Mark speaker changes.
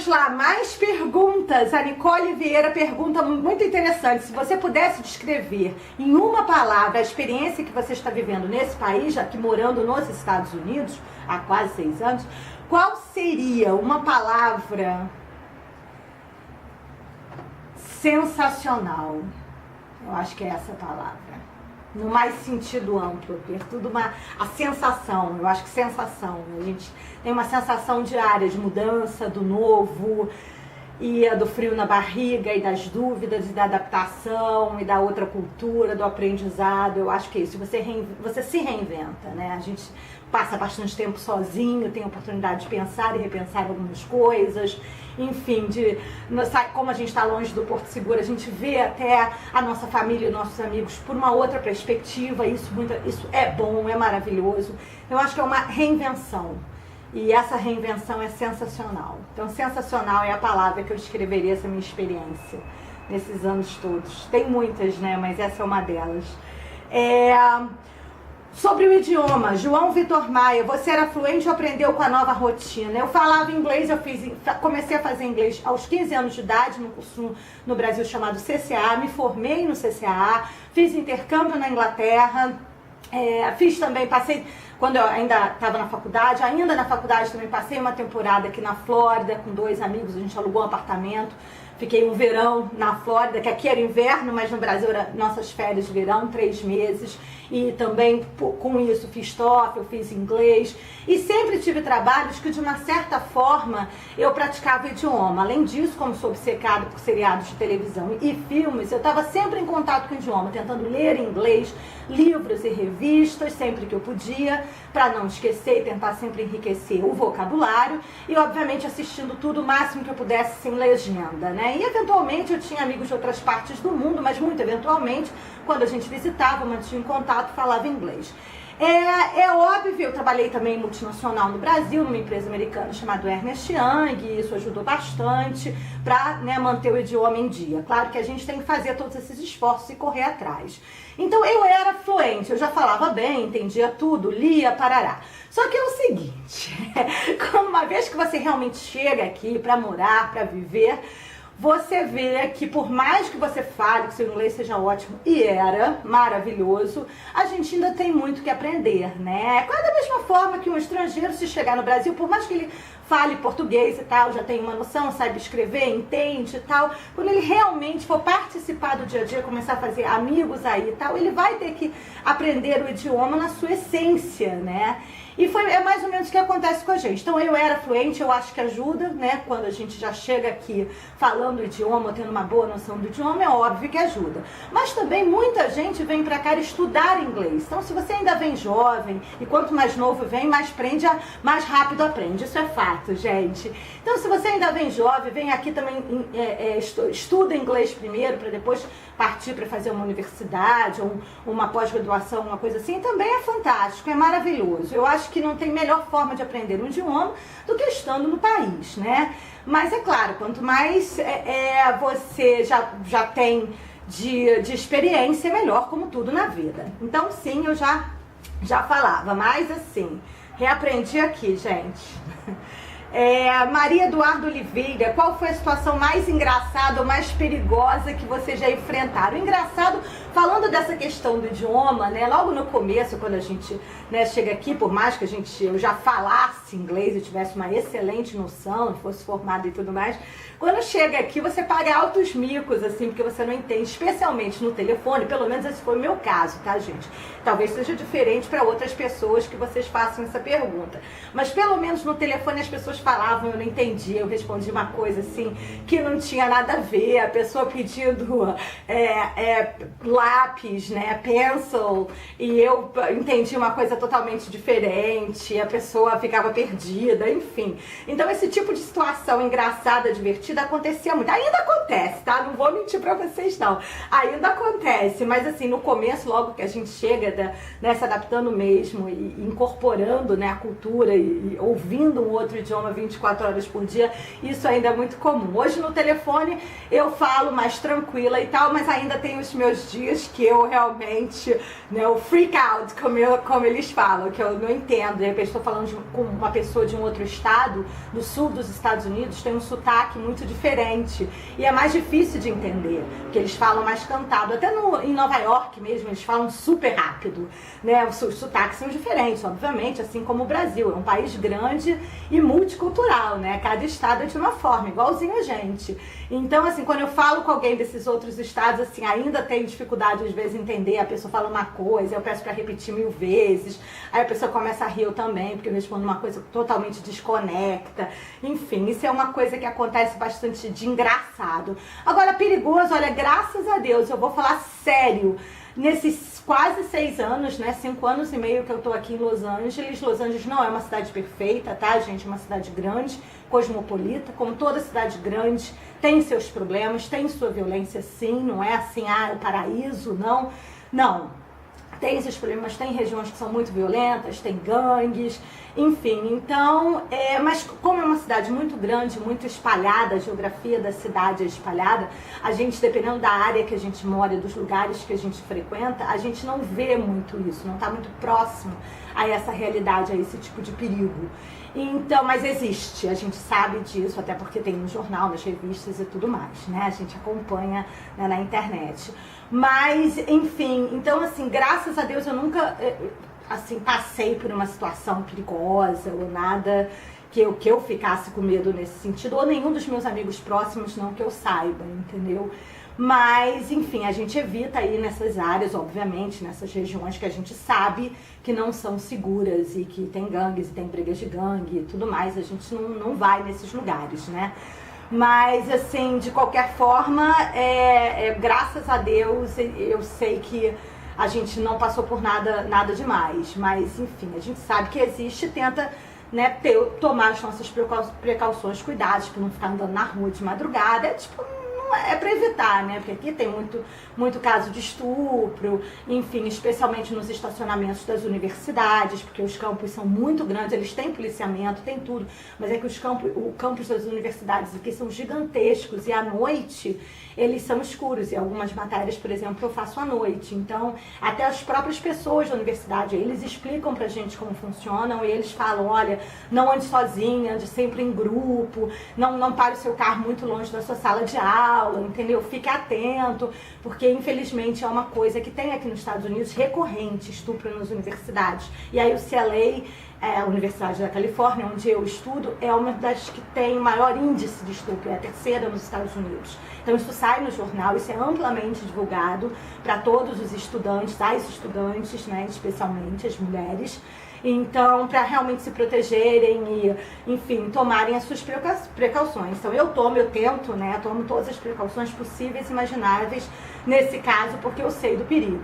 Speaker 1: Vamos lá, mais perguntas. A Nicole Vieira pergunta muito interessante. Se você pudesse descrever em uma palavra a experiência que você está vivendo nesse país, já que morando nos Estados Unidos há quase 6 anos, qual seria uma palavra sensacional? Eu acho que é essa palavra. No mais sentido amplo, ter tudo a sensação, eu acho que sensação, a gente tem uma sensação diária de mudança, do novo, e do frio na barriga, e das dúvidas, e da adaptação, e da outra cultura, do aprendizado. Eu acho que é isso, você se reinventa, né? A gente passa bastante tempo sozinho, tem a oportunidade de pensar e repensar algumas coisas, enfim, como a gente está longe do Porto Seguro, a gente vê até a nossa família e nossos amigos por uma outra perspectiva. Isso é bom, é maravilhoso. Eu acho que é uma reinvenção, e essa reinvenção é sensacional. Então, sensacional é a palavra que eu descreveria essa minha experiência nesses anos todos. Tem muitas, né, mas essa é uma delas. Sobre o idioma, João Vitor Maia, você era fluente ou aprendeu com a nova rotina? Eu falava inglês, comecei a fazer inglês aos 15 anos de idade, num curso no Brasil chamado CCA, me formei no CCA, fiz intercâmbio na Inglaterra, fiz também, passei, quando eu ainda estava na faculdade, também passei uma temporada aqui na Flórida com 2 amigos, a gente alugou um apartamento. Fiquei um verão na Flórida, que aqui era inverno, mas no Brasil era nossas férias de verão, 3 meses. E também com isso fiz TOEFL, fiz inglês. E sempre tive trabalhos que de uma certa forma eu praticava o idioma. Além disso, como sou obcecada por seriados de televisão e filmes, eu estava sempre em contato com o idioma, tentando ler inglês, livros e revistas, sempre que eu podia, para não esquecer e tentar sempre enriquecer o vocabulário. E obviamente assistindo tudo o máximo que eu pudesse sem legenda, né? E eventualmente eu tinha amigos de outras partes do mundo, mas muito eventualmente, quando a gente visitava, mantinha em contato, falava inglês. É óbvio, eu trabalhei também em multinacional no Brasil, numa empresa americana chamada Ernst Young, e isso ajudou bastante para, né, manter o idioma em dia. Claro que a gente tem que fazer todos esses esforços e correr atrás. Então eu era fluente, eu já falava bem, entendia tudo, lia, parará. Só que é o seguinte, quando uma vez que você realmente chega aqui para morar, para viver, você vê que por mais que você fale, que seu inglês seja ótimo, e era maravilhoso, a gente ainda tem muito que aprender, né? Da mesma forma que um estrangeiro, se chegar no Brasil, por mais que ele fale português e tal, já tem uma noção, sabe escrever, entende e tal, quando ele realmente for participar do dia a dia, começar a fazer amigos aí e tal, ele vai ter que aprender o idioma na sua essência, né? E é mais ou menos o que acontece com a gente. Então eu era fluente, eu acho que ajuda, né? Quando a gente já chega aqui falando o idioma, tendo uma boa noção do idioma, é óbvio que ajuda. Mas também muita gente vem pra cá estudar inglês. Então se você ainda vem jovem, e quanto mais novo vem, mais rápido aprende. Isso é fato, gente. Então se você ainda vem jovem, vem aqui também, estuda inglês primeiro, para depois partir para fazer uma universidade, ou uma pós-graduação, uma coisa assim, também é fantástico, é maravilhoso. Eu acho que não tem melhor forma de aprender um idioma do que estando no país, né? Mas é claro, quanto mais você já tem de experiência, é melhor, como tudo na vida. Então sim, eu já falava, mas assim, reaprendi aqui, gente. Maria Eduardo Oliveira, qual foi a situação mais engraçada ou mais perigosa que vocês já enfrentaram? Engraçado, falando dessa questão do idioma, né? Logo no começo, quando a gente, né, chega aqui, por mais que eu já falasse inglês e tivesse uma excelente noção, fosse formada e tudo mais, quando chega aqui você paga altos micos, assim, porque você não entende, especialmente no telefone. Pelo menos esse foi o meu caso, tá, gente? Talvez seja diferente para outras pessoas que vocês façam essa pergunta. Mas pelo menos no telefone as pessoas falavam, eu não entendia, eu respondi uma coisa assim que não tinha nada a ver, a pessoa pedindo lápis, né, pencil, e eu entendi uma coisa totalmente diferente, a pessoa ficava perdida, enfim. Então esse tipo de situação engraçada, divertida, acontecia muito. Ainda acontece, tá? Não vou mentir pra vocês, não. Ainda acontece, mas assim, no começo, logo que a gente chega, né, se adaptando mesmo e incorporando, né, a cultura e ouvindo um outro idioma 24 horas por dia, isso ainda é muito comum. Hoje no telefone eu falo mais tranquila e tal, mas ainda tem os meus dias que eu realmente, né, o freak out, como eles falam, que eu não entendo. De repente estou falando com uma pessoa de um outro estado, do sul dos Estados Unidos, tem um sotaque muito diferente e é mais difícil de entender, porque eles falam mais cantado. Até em Nova York mesmo, eles falam super rápido, né? Os sotaques são diferentes, obviamente, assim como o Brasil. É um país grande e multicultural, né? Cada estado é de uma forma, igualzinho a gente. Então, assim, quando eu falo com alguém desses outros estados, assim, ainda tem dificuldade, às vezes, em entender. A pessoa fala uma coisa, eu peço pra repetir 1000 vezes, aí a pessoa começa a rir, eu também, porque eu respondo uma coisa totalmente desconecta. Enfim, isso é uma coisa que acontece bastante de engraçado. Agora, perigoso, olha, graças a Deus, eu vou falar sério, nesses quase 6 anos, né, 5 anos e meio que eu tô aqui em Los Angeles. Los Angeles não é uma cidade perfeita, tá, gente? É uma cidade grande, cosmopolita, como toda cidade grande, tem seus problemas, tem sua violência, sim, não é assim, o paraíso, não. Não. Tem esses problemas, tem regiões que são muito violentas, tem gangues, enfim. Então, mas como é uma cidade muito grande, muito espalhada, a geografia da cidade é espalhada, a gente, dependendo da área que a gente mora, dos lugares que a gente frequenta, a gente não vê muito isso, não está muito próximo a essa realidade, a esse tipo de perigo. Então, mas existe, a gente sabe disso, até porque tem no jornal, nas revistas e tudo mais, né? A gente acompanha, né, na internet. Mas, enfim, então, assim, graças a Deus eu nunca, assim, passei por uma situação perigosa ou nada que eu ficasse com medo nesse sentido, ou nenhum dos meus amigos próximos, não que eu saiba, entendeu? Mas, enfim, a gente evita ir nessas áreas, obviamente, nessas regiões que a gente sabe que não são seguras e que tem gangues e tem brigas de gangue e tudo mais. A gente não vai nesses lugares, né? Mas, assim, de qualquer forma, graças a Deus, eu sei que a gente não passou por nada demais. Mas, enfim, a gente sabe que existe e tenta, né, tomar as nossas precauções, cuidados, para não ficar andando na rua de madrugada. É para evitar, né? Porque aqui tem muito caso de estupro, enfim, especialmente nos estacionamentos das universidades, porque os campos são muito grandes, eles têm policiamento, tem tudo, mas é que o campus das universidades aqui são gigantescos e à noite eles são escuros, e algumas matérias, por exemplo, eu faço à noite. Então, até as próprias pessoas da universidade, eles explicam pra gente como funcionam, e eles falam, olha, não ande sozinha, ande sempre em grupo, não pare o seu carro muito longe da sua sala de aula, entendeu? Fique atento, porque infelizmente é uma coisa que tem aqui nos Estados Unidos recorrente, estupro nas universidades. E aí o CLA, a Universidade da Califórnia, onde eu estudo, é uma das que tem maior índice de estupro, é a terceira nos Estados Unidos. Então isso sai no jornal, isso é amplamente divulgado para todos os estudantes, as estudantes, né, especialmente as mulheres. Então, para realmente se protegerem e, enfim, tomarem as suas precauções. Então eu tento, né, tomo todas as precauções possíveis e imagináveis nesse caso, porque eu sei do perigo.